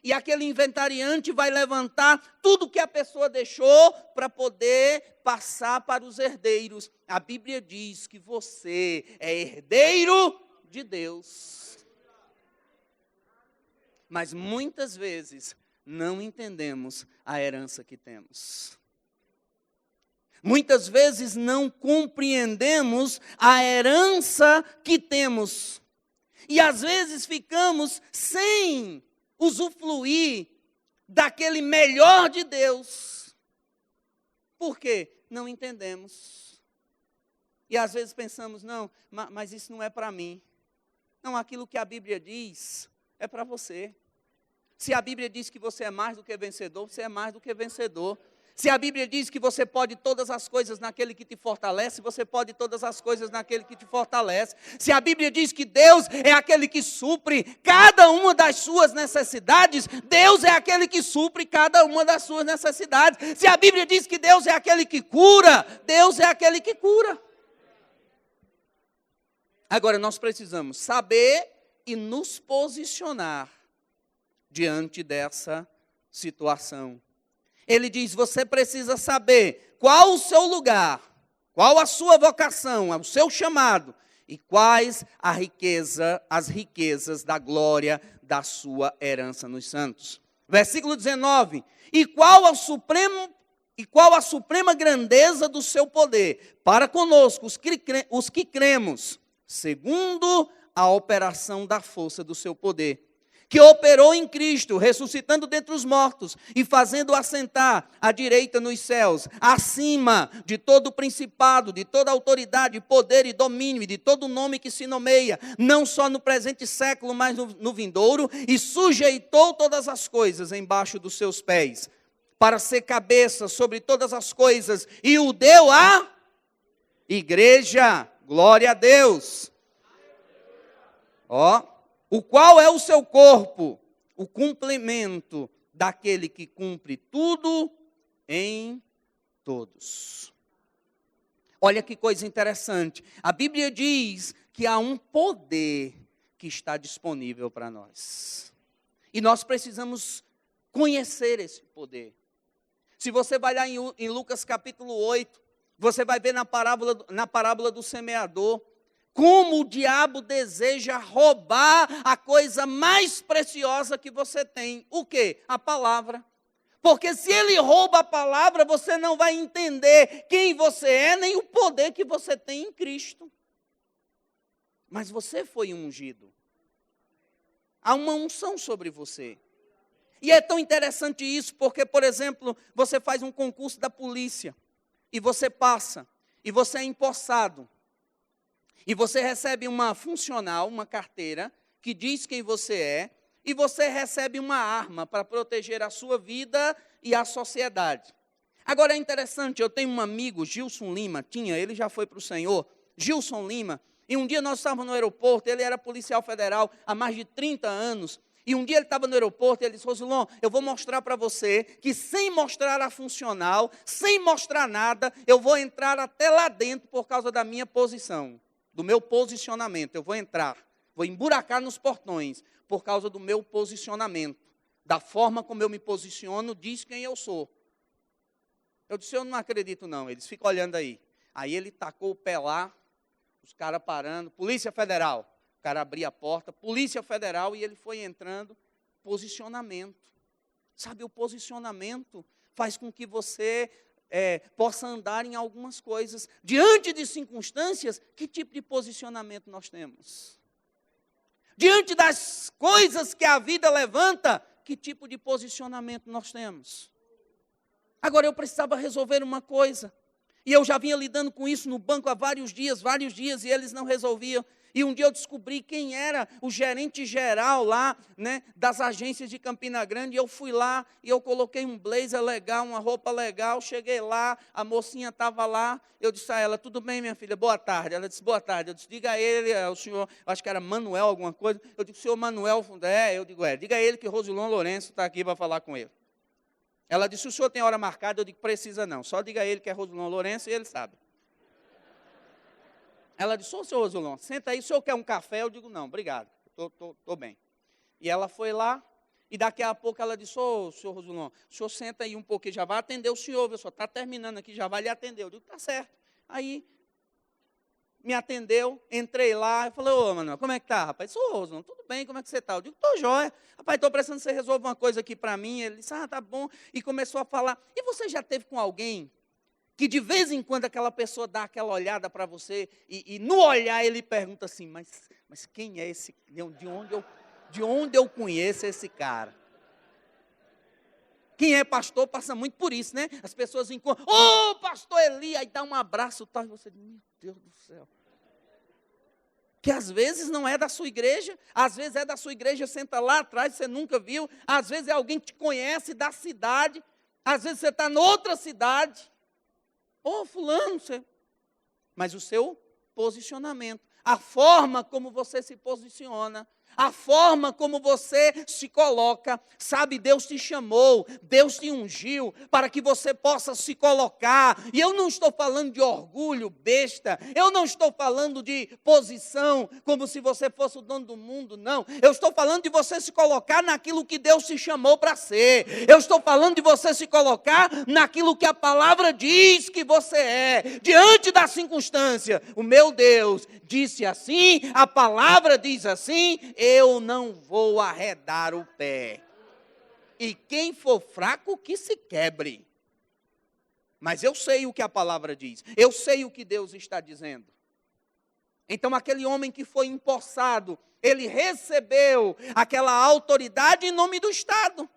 E aquele inventariante vai levantar tudo que a pessoa deixou para poder passar para os herdeiros. A Bíblia diz que você é herdeiro de Deus. Mas muitas vezes não entendemos a herança que temos. Muitas vezes não compreendemos a herança que temos. E às vezes ficamos sem usufruir daquele melhor de Deus. Por quê? Não entendemos. E às vezes pensamos, não, mas isso não é para mim. Não, aquilo que a Bíblia diz é para você. Se a Bíblia diz que você é mais do que vencedor, você é mais do que vencedor. Se a Bíblia diz que você pode todas as coisas naquele que te fortalece, você pode todas as coisas naquele que te fortalece. Se a Bíblia diz que Deus é aquele que supre cada uma das suas necessidades, Deus é aquele que supre cada uma das suas necessidades. Se a Bíblia diz que Deus é aquele que cura, Deus é aquele que cura. Agora nós precisamos saber e nos posicionar diante dessa situação. Ele diz, você precisa saber qual o seu lugar, qual a sua vocação, o seu chamado, E quais as riquezas da glória da sua herança nos santos. Versículo 19. E qual a suprema grandeza do seu poder para conosco, os que cremos, segundo a operação da força do seu poder, que operou em Cristo, ressuscitando dentre os mortos e fazendo assentar à direita nos céus, acima de todo principado, de toda autoridade, poder e domínio, e de todo nome que se nomeia, não só no presente século, mas no vindouro, e sujeitou todas as coisas embaixo dos seus pés, para ser cabeça sobre todas as coisas, e o deu à igreja. Glória a Deus. O qual é o seu corpo, o cumprimento daquele que cumpre tudo em todos. Olha que coisa interessante. A Bíblia diz que há um poder que está disponível para nós. E nós precisamos conhecer esse poder. Se você vai lá em Lucas capítulo 8, você vai ver na parábola do semeador, como o diabo deseja roubar a coisa mais preciosa que você tem. O quê? A palavra. Porque se ele rouba a palavra, você não vai entender quem você é, nem o poder que você tem em Cristo. Mas você foi ungido. Há uma unção sobre você. E é tão interessante isso, porque, por exemplo, você faz um concurso da polícia, e você passa, e você é empossado. E você recebe uma funcional, uma carteira, que diz quem você é, e você recebe uma arma para proteger a sua vida e a sociedade. Agora é interessante, eu tenho um amigo, Gilson Lima, ele já foi para o Senhor, Gilson Lima, e um dia nós estávamos no aeroporto, ele era policial federal há mais de 30 anos, e um dia ele estava no aeroporto e ele disse: Rosilon, eu vou mostrar para você que sem mostrar a funcional, sem mostrar nada, eu vou entrar até lá dentro por causa da minha posição. Do meu posicionamento, eu vou entrar, vou emburacar nos portões, por causa do meu posicionamento, da forma como eu me posiciono, diz quem eu sou. Eu disse: eu não acredito não, eles ficam olhando aí. Aí ele tacou o pé lá, os caras parando, Polícia Federal, o cara abria a porta, Polícia Federal, e ele foi entrando, posicionamento. Sabe, o posicionamento faz com que você possa andar em algumas coisas. Diante de circunstâncias, que tipo de posicionamento nós temos? Diante das coisas que a vida levanta, que tipo de posicionamento nós temos? Agora, eu precisava resolver uma coisa, e eu já vinha lidando com isso no banco há vários dias, e eles não resolviam. E um dia eu descobri quem era o gerente geral lá, né, das agências de Campina Grande, e eu fui lá, e eu coloquei um blazer legal, uma roupa legal, cheguei lá, a mocinha estava lá, eu disse a ela: tudo bem, minha filha, boa tarde. Ela disse: boa tarde. Eu disse: diga a ele, o senhor, acho que era Manuel alguma coisa, eu digo: senhor Manuel, diga a ele que Rosilon Lourenço está aqui para falar com ele. Ela disse: o senhor tem hora marcada? Eu digo: precisa não, só diga a ele que é Rosilon Lourenço e ele sabe. Ela disse: ô, senhor Rosilon, senta aí, o senhor quer um café? Eu digo: não, obrigado, estou bem. E ela foi lá, e daqui a pouco ela disse: ô, senhor Rosilon, o senhor senta aí um pouquinho, já vai atender o senhor, viu? O senhor está terminando aqui, já vai lhe atender. Eu digo: tá certo. Aí, me atendeu, entrei lá, eu falei: ô, Manuel, como é que tá, rapaz? Ô, Rosilon, tudo bem, como é que você está? Eu digo: tô jóia. Rapaz, estou precisando que você resolva uma coisa aqui para mim. Ele disse: ah, tá bom. E começou a falar: e você já teve com alguém que de vez em quando aquela pessoa dá aquela olhada para você, e no olhar ele pergunta assim: mas quem é esse? De onde eu conheço esse cara? Quem é pastor passa muito por isso, né? As pessoas encontram: ô, pastor Eli, aí dá um abraço, tal, e você diz: meu Deus do céu. Que às vezes não é da sua igreja, às vezes é da sua igreja, senta lá atrás, você nunca viu, às vezes é alguém que te conhece da cidade, às vezes você está em outra cidade. Ô, fulano, mas o seu posicionamento, a forma como você se posiciona, A forma como você se coloca, sabe, Deus te chamou, Deus te ungiu para que você possa se colocar. E eu não estou falando de orgulho besta, eu não estou falando de posição, como se você fosse o dono do mundo, não. Eu estou falando de você se colocar naquilo que Deus te chamou para ser. Eu estou falando de você se colocar naquilo que a palavra diz que você é, diante da circunstância. O meu Deus disse assim, a palavra diz assim, eu não vou arredar o pé. E quem for fraco, que se quebre. Mas eu sei o que a palavra diz. Eu sei o que Deus está dizendo. Então, aquele homem que foi empossado, ele recebeu aquela autoridade em nome do Estado.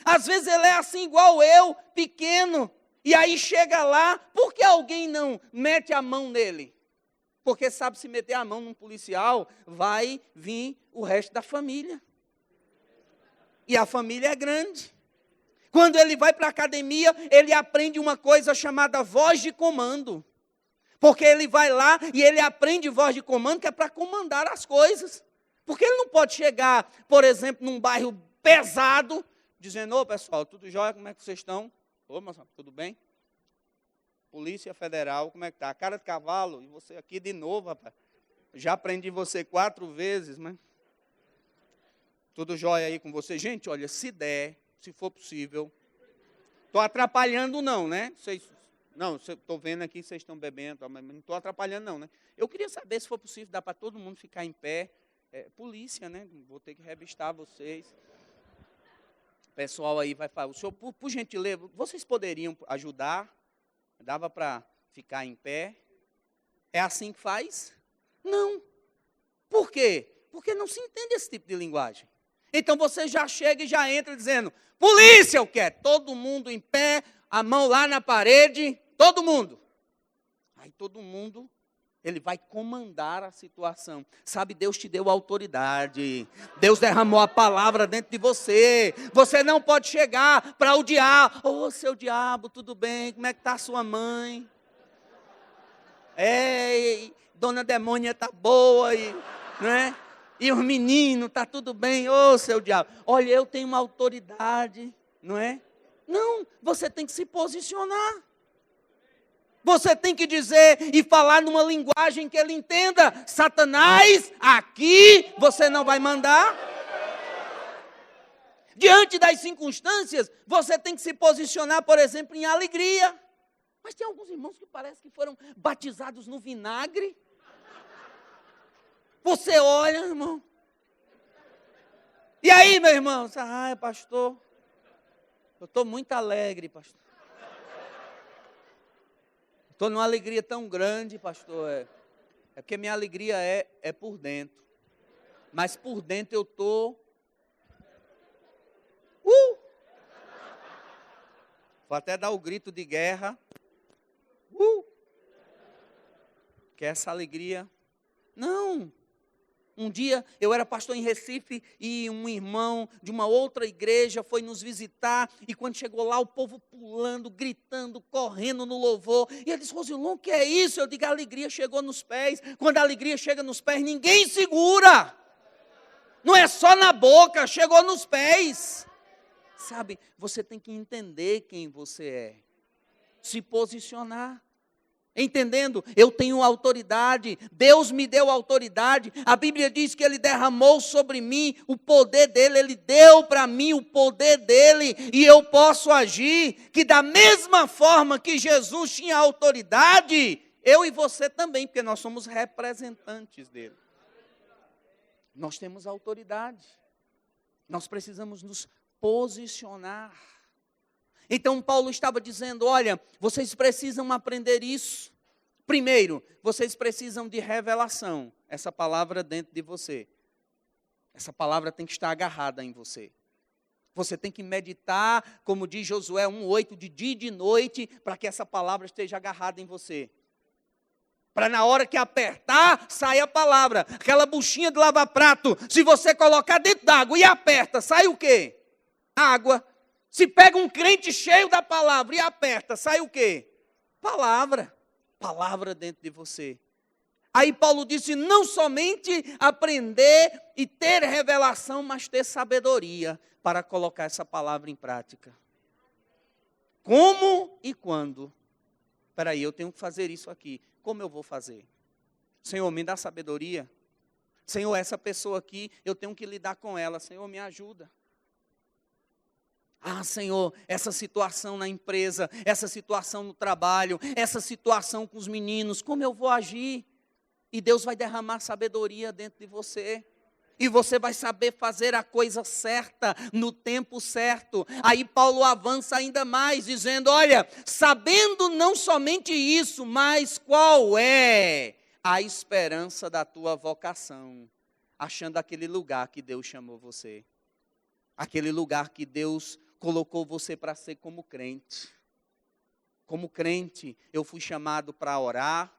Às vezes ele é assim igual eu, pequeno. E aí chega lá, por que alguém não mete a mão nele? Porque sabe, se meter a mão num policial, vai vir o resto da família. E a família é grande. Quando ele vai para a academia, ele aprende uma coisa chamada voz de comando. Porque ele vai lá e ele aprende voz de comando, que é para comandar as coisas. Porque ele não pode chegar, por exemplo, num bairro pesado, dizendo, ô pessoal, tudo jóia, como é que vocês estão? Ô, moça, tudo bem? Polícia Federal, como é que tá? Cara de cavalo, e você aqui de novo, rapaz. Já prendi você 4 vezes, mas... Tudo jóia aí com você? Gente, olha, se der, se for possível... Estou atrapalhando não, né? Não, estou vendo aqui que vocês estão bebendo, mas não estou atrapalhando não, né? Eu queria saber se for possível, dá para todo mundo ficar em pé. Polícia, né? Vou ter que revistar vocês. O pessoal aí vai falar, o senhor, por gentileza, vocês poderiam ajudar? Dava para ficar em pé? É assim que faz? Não. Por quê? Porque não se entende esse tipo de linguagem. Então você já chega e já entra dizendo, polícia, eu quero. Todo mundo em pé, a mão lá na parede, todo mundo. Aí todo mundo, ele vai comandar a situação. Sabe, Deus te deu autoridade. Deus derramou a palavra dentro de você. Você não pode chegar para o diabo. Ô, seu diabo, tudo bem? Como é que está a sua mãe? Dona Demônia está boa, né? E os meninos, está tudo bem? Ô, seu diabo. Olha, eu tenho uma autoridade, não é? Não, você tem que se posicionar. Você tem que dizer e falar numa linguagem que ele entenda. Satanás, aqui você não vai mandar. Diante das circunstâncias, você tem que se posicionar, por exemplo, em alegria. Mas tem alguns irmãos que parece que foram batizados no vinagre. Você olha, irmão. E aí, meu irmão? Ai, pastor, eu estou muito alegre, pastor. Estou numa alegria tão grande, pastor. É porque minha alegria é por dentro. Mas por dentro eu estou... Vou até dar o grito de guerra. Que é essa alegria. Não. Um dia eu era pastor em Recife e um irmão de uma outra igreja foi nos visitar. E quando chegou lá, o povo pulando, gritando, correndo no louvor. E ele disse, Rosilon, o que é isso? Eu digo, a alegria chegou nos pés. Quando a alegria chega nos pés, ninguém segura. Não é só na boca, chegou nos pés. Sabe, você tem que entender quem você é. Se posicionar. Entendendo? Eu tenho autoridade, Deus me deu autoridade, a Bíblia diz que Ele derramou sobre mim o poder dEle, Ele deu para mim o poder dEle, e eu posso agir, que da mesma forma que Jesus tinha autoridade, eu e você também, porque nós somos representantes dEle. Nós temos autoridade, nós precisamos nos posicionar. Então Paulo estava dizendo, olha, vocês precisam aprender isso. Primeiro, vocês precisam de revelação. Essa palavra dentro de você. Essa palavra tem que estar agarrada em você. Você tem que meditar, como diz Josué 1:8, de dia e de noite, para que essa palavra esteja agarrada em você. Para na hora que apertar, saia a palavra. Aquela buchinha de lavar prato, se você colocar dentro d'água e aperta, sai o quê? Água. Se pega um crente cheio da palavra e aperta, sai o quê? Palavra. Palavra dentro de você. Aí Paulo disse, não somente aprender e ter revelação, mas ter sabedoria para colocar essa palavra em prática. Como e quando? Espera aí, eu tenho que fazer isso aqui. Como eu vou fazer? Senhor, me dá sabedoria. Senhor, essa pessoa aqui, eu tenho que lidar com ela. Senhor, me ajuda. Ah, Senhor, essa situação na empresa, essa situação no trabalho, essa situação com os meninos, como eu vou agir? E Deus vai derramar sabedoria dentro de você. E você vai saber fazer a coisa certa, no tempo certo. Aí Paulo avança ainda mais, dizendo, olha, sabendo não somente isso, mas qual é a esperança da tua vocação. Achando aquele lugar que Deus chamou você. Aquele lugar que Deus colocou você para ser como crente. Como crente, eu fui chamado para orar.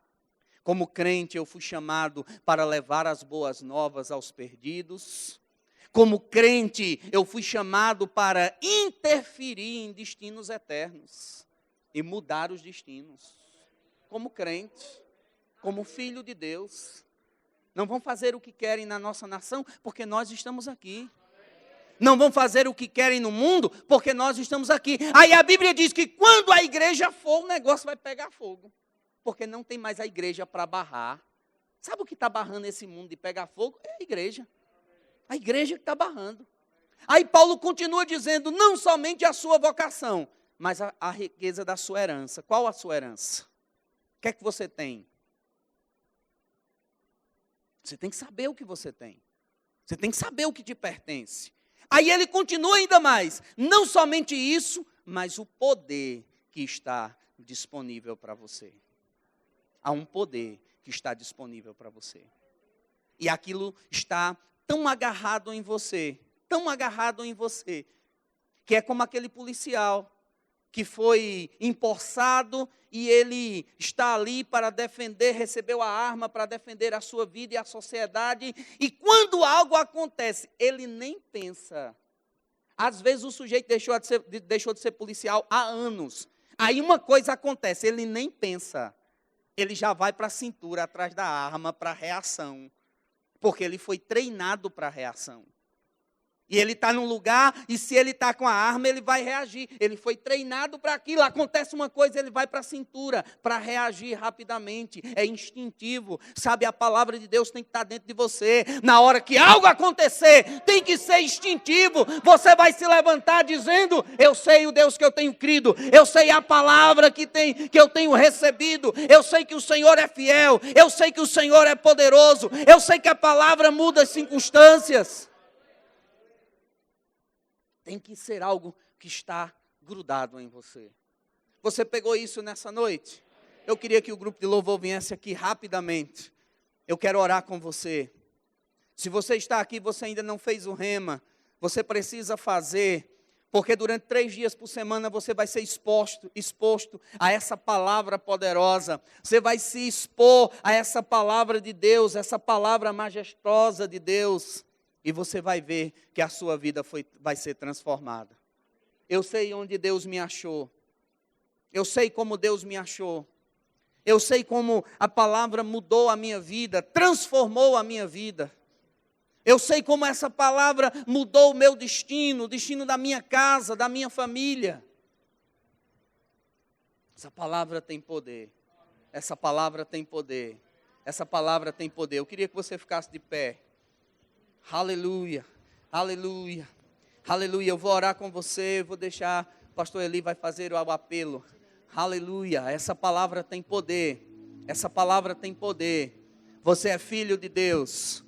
Como crente, eu fui chamado para levar as boas novas aos perdidos. Como crente, eu fui chamado para interferir em destinos eternos e mudar os destinos. Como crente, como filho de Deus. Não vão fazer o que querem na nossa nação, porque nós estamos aqui. Não vão fazer o que querem no mundo, porque nós estamos aqui. Aí a Bíblia diz que quando a igreja for, o negócio vai pegar fogo. Porque não tem mais a igreja para barrar. Sabe o que está barrando esse mundo de pegar fogo? É a igreja. A igreja que está barrando. Aí Paulo continua dizendo, não somente a sua vocação, mas a riqueza da sua herança. Qual a sua herança? O que é que você tem? Você tem que saber o que você tem. Você tem que saber o que te pertence. Aí ele continua ainda mais. Não somente isso, mas o poder que está disponível para você. Há um poder que está disponível para você. E aquilo está tão agarrado em você, que é como aquele policial que foi empossado e ele está ali para defender, recebeu a arma para defender a sua vida e a sociedade, e quando algo acontece, ele nem pensa. Às vezes o sujeito deixou de ser policial há anos. Aí uma coisa acontece, ele nem pensa. Ele já vai para a cintura, atrás da arma, para a reação. Porque ele foi treinado para a reação. E ele está num lugar, e se ele está com a arma, ele vai reagir. Ele foi treinado para aquilo. Acontece uma coisa, ele vai para a cintura, para reagir rapidamente. É instintivo. Sabe, a palavra de Deus tem que estar dentro de você. Na hora que algo acontecer, tem que ser instintivo. Você vai se levantar dizendo, eu sei o Deus que eu tenho crido. Eu sei a palavra que eu tenho recebido. Eu sei que o Senhor é fiel. Eu sei que o Senhor é poderoso. Eu sei que a palavra muda as circunstâncias. Tem que ser algo que está grudado em você. Você pegou isso nessa noite? Eu queria que o grupo de louvor viesse aqui rapidamente. Eu quero orar com você. Se você está aqui, você ainda não fez o rema, você precisa fazer, porque durante 3 dias por semana você vai ser exposto a essa palavra poderosa. Você vai se expor a essa palavra de Deus, essa palavra majestosa de Deus. E você vai ver que a sua vida vai ser transformada. Eu sei onde Deus me achou. Eu sei como Deus me achou. Eu sei como a palavra mudou a minha vida, transformou a minha vida. Eu sei como essa palavra mudou o meu destino, o destino da minha casa, da minha família. Essa palavra tem poder. Essa palavra tem poder. Essa palavra tem poder. Eu queria que você ficasse de pé. Aleluia, aleluia, aleluia. Eu vou orar com você, vou deixar, o pastor Eli vai fazer o apelo. Aleluia, essa palavra tem poder, essa palavra tem poder. Você é filho de Deus,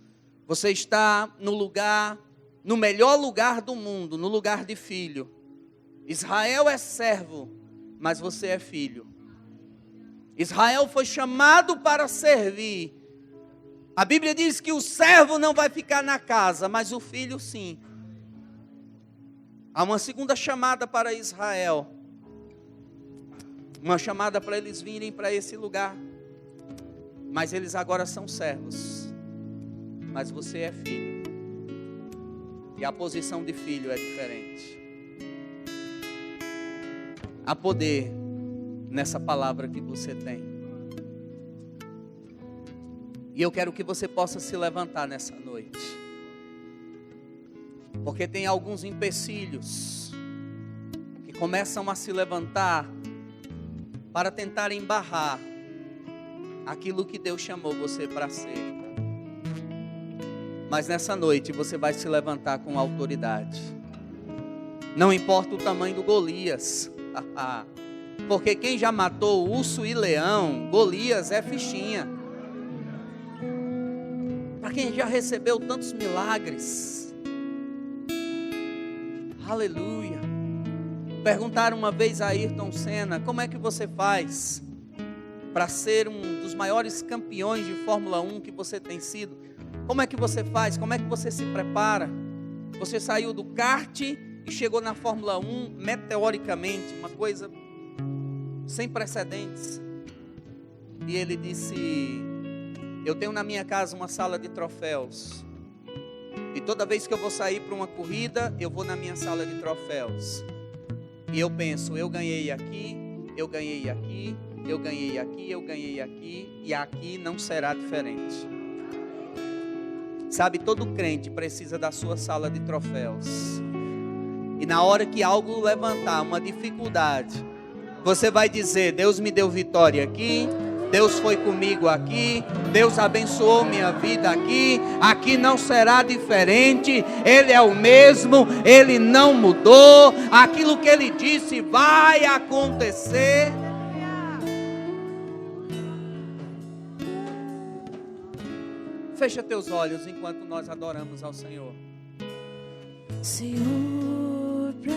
você está no lugar, no melhor lugar do mundo, no lugar de filho. Israel é servo, mas você é filho. Israel foi chamado para servir. A Bíblia diz que o servo não vai ficar na casa, mas o filho sim. Há uma segunda chamada para Israel. Uma chamada para eles virem para esse lugar. Mas eles agora são servos. Mas você é filho. E a posição de filho é diferente. Há poder nessa palavra que você tem. E eu quero que você possa se levantar nessa noite. Porque tem alguns empecilhos que começam a se levantar para tentar embarrar aquilo que Deus chamou você para ser. Mas nessa noite você vai se levantar com autoridade. Não importa o tamanho do Golias. Porque quem já matou urso e leão, Golias é fichinha. Para quem já recebeu tantos milagres. Aleluia. Perguntaram uma vez a Ayrton Senna: como é que você faz para ser um dos maiores campeões de Fórmula 1 que você tem sido? Como é que você faz? Como é que você se prepara? Você saiu do kart e chegou na Fórmula 1 meteoricamente, uma coisa sem precedentes. E ele disse: eu tenho na minha casa uma sala de troféus. E toda vez que eu vou sair para uma corrida, eu vou na minha sala de troféus. E eu penso: eu ganhei aqui, eu ganhei aqui, eu ganhei aqui, eu ganhei aqui, e aqui não será diferente. Sabe, todo crente precisa da sua sala de troféus. E na hora que algo levantar, uma dificuldade, você vai dizer: Deus me deu vitória aqui, Deus foi comigo aqui, Deus abençoou minha vida aqui, aqui não será diferente, Ele é o mesmo, Ele não mudou, aquilo que Ele disse vai acontecer. Fecha teus olhos enquanto nós adoramos ao Senhor. Senhor, pra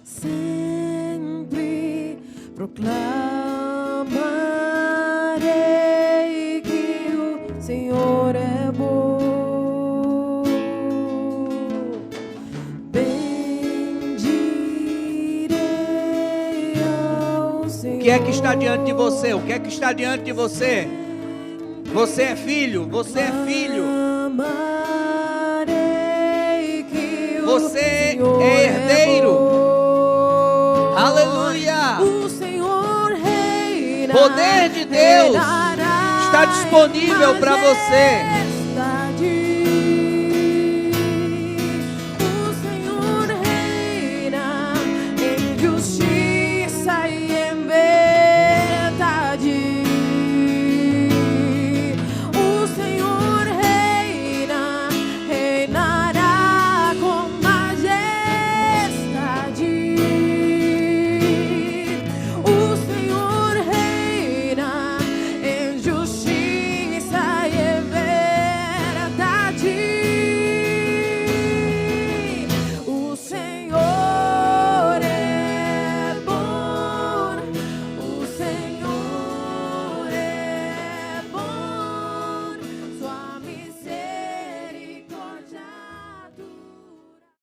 sempre proclamarei que o Senhor é bom. Bendirei ao Senhor. O que é que está diante de você? O que é que está diante de você? Você é filho, você é filho. Você é herdeiro. Aleluia. O Senhor reina. Poder de Deus está disponível para você.